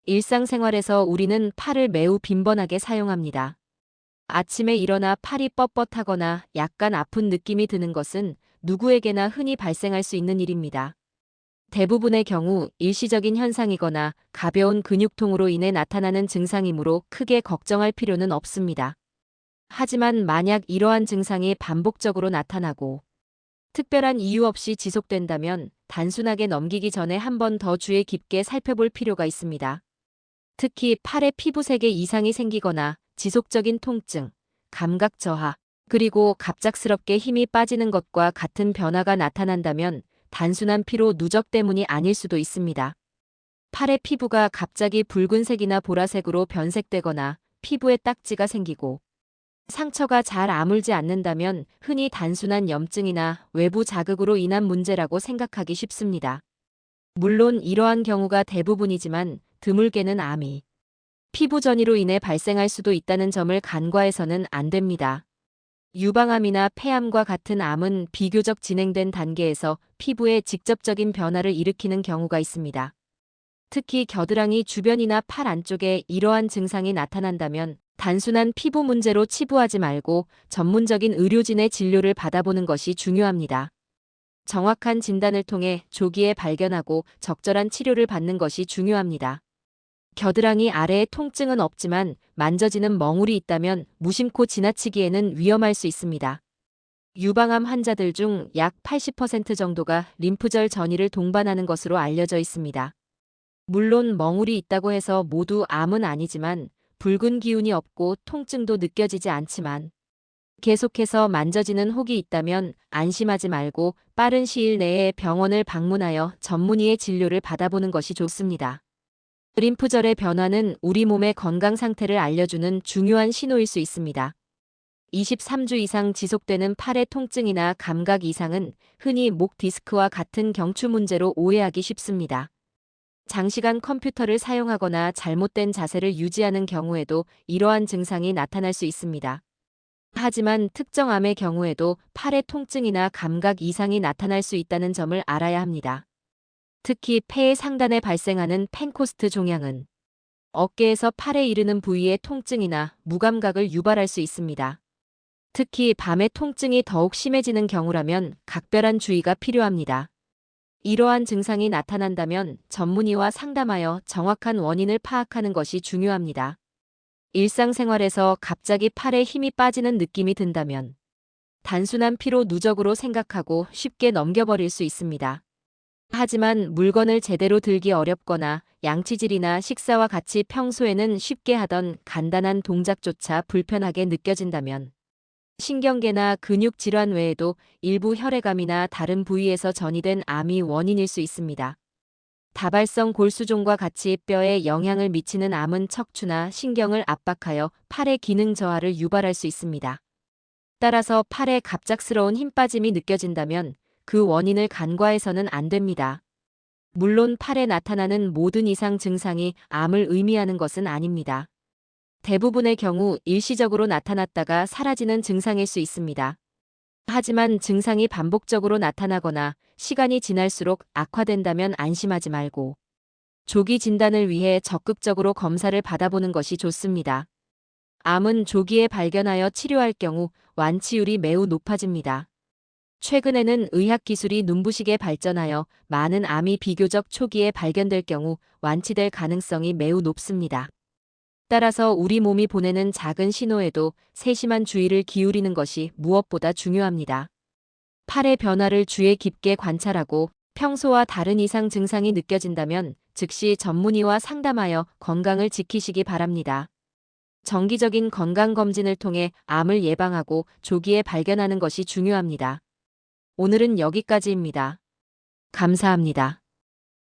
일상생활에서 우리는 팔을 매우 빈번하게 사용합니다. 아침에 일어나 팔이 뻣뻣하거나 약간 아픈 느낌이 드는 것은 누구에게나 흔히 발생할 수 있는 일입니다. 대부분의 경우 일시적인 현상이거나 가벼운 근육통으로 인해 나타나는 증상이므로 크게 걱정할 필요는 없습니다. 하지만 만약 이러한 증상이 반복적으로 나타나고 특별한 이유 없이 지속된다면 단순하게 넘기기 전에 한 번 더 주의 깊게 살펴볼 필요가 있습니다. 특히 팔에 피부색에 이상이 생기거나 지속적인 통증, 감각 저하, 그리고 갑작스럽게 힘이 빠지는 것과 같은 변화가 나타난다면 단순한 피로 누적 때문이 아닐 수도 있습니다. 팔의 피부가 갑자기 붉은색이나 보라색으로 변색되거나 피부에 딱지가 생기고 상처가 잘 아물지 않는다면 흔히 단순한 염증이나 외부 자극으로 인한 문제라고 생각하기 쉽습니다. 물론 이러한 경우가 대부분이지만 드물게는 암이 피부 전이로 인해 발생할 수도 있다는 점을 간과해서는 안 됩니다. 유방암이나 폐암과 같은 암은 비교적 진행된 단계에서 피부에 직접적인 변화를 일으키는 경우가 있습니다. 특히 겨드랑이 주변이나 팔 안쪽에 이러한 증상이 나타난다면 단순한 피부 문제로 치부하지 말고 전문적인 의료진의 진료를 받아보는 것이 중요합니다. 정확한 진단을 통해 조기에 발견하고 적절한 치료를 받는 것이 중요합니다. 겨드랑이 아래에 통증은 없지만 만져지는 멍울이 있다면 무심코 지나치기에는 위험할 수 있습니다. 유방암 환자들 중 약 80% 정도가 림프절 전이를 동반하는 것으로 알려져 있습니다. 물론 멍울이 있다고 해서 모두 암은 아니지만 붉은 기운이 없고 통증도 느껴지지 않지만 계속해서 만져지는 혹이 있다면 안심하지 말고 빠른 시일 내에 병원을 방문하여 전문의의 진료를 받아보는 것이 좋습니다. 림프절의 변화는 우리 몸의 건강 상태를 알려주는 중요한 신호일 수 있습니다. 23주 이상 지속되는 팔의 통증이나 감각 이상은 흔히 목 디스크와 같은 경추 문제로 오해하기 쉽습니다. 장시간 컴퓨터를 사용하거나 잘못된 자세를 유지하는 경우에도 이러한 증상이 나타날 수 있습니다. 하지만 특정 암의 경우에도 팔의 통증이나 감각 이상이 나타날 수 있다는 점을 알아야 합니다. 특히 폐의 상단에 발생하는 펜코스트 종양은 어깨에서 팔에 이르는 부위의 통증이나 무감각을 유발할 수 있습니다. 특히 밤에 통증이 더욱 심해지는 경우라면 각별한 주의가 필요합니다. 이러한 증상이 나타난다면 전문의와 상담하여 정확한 원인을 파악하는 것이 중요합니다. 일상생활에서 갑자기 팔에 힘이 빠지는 느낌이 든다면 단순한 피로 누적으로 생각하고 쉽게 넘겨버릴 수 있습니다. 하지만 물건을 제대로 들기 어렵거나 양치질이나 식사와 같이 평소에는 쉽게 하던 간단한 동작조차 불편하게 느껴진다면 신경계나 근육 질환 외에도 일부 혈액암이나 다른 부위에서 전이된 암이 원인일 수 있습니다. 다발성 골수종과 같이 뼈에 영향을 미치는 암은 척추나 신경을 압박하여 팔의 기능 저하를 유발할 수 있습니다. 따라서 팔에 갑작스러운 힘 빠짐이 느껴진다면 그 원인을 간과해서는 안 됩니다. 물론 팔에 나타나는 모든 이상 증상이 암을 의미하는 것은 아닙니다. 대부분의 경우 일시적으로 나타났다가 사라지는 증상일 수 있습니다. 하지만 증상이 반복적으로 나타나거나 시간이 지날수록 악화된다면 안심하지 말고 조기 진단을 위해 적극적으로 검사를 받아보는 것이 좋습니다. 암은 조기에 발견하여 치료할 경우 완치율이 매우 높아집니다. 최근에는 의학기술이 눈부시게 발전하여 많은 암이 비교적 초기에 발견될 경우 완치될 가능성이 매우 높습니다. 따라서 우리 몸이 보내는 작은 신호에도 세심한 주의를 기울이는 것이 무엇보다 중요합니다. 팔의 변화를 주의 깊게 관찰하고 평소와 다른 이상 증상이 느껴진다면 즉시 전문의와 상담하여 건강을 지키시기 바랍니다. 정기적인 건강검진을 통해 암을 예방하고 조기에 발견하는 것이 중요합니다. 오늘은 여기까지입니다. 감사합니다.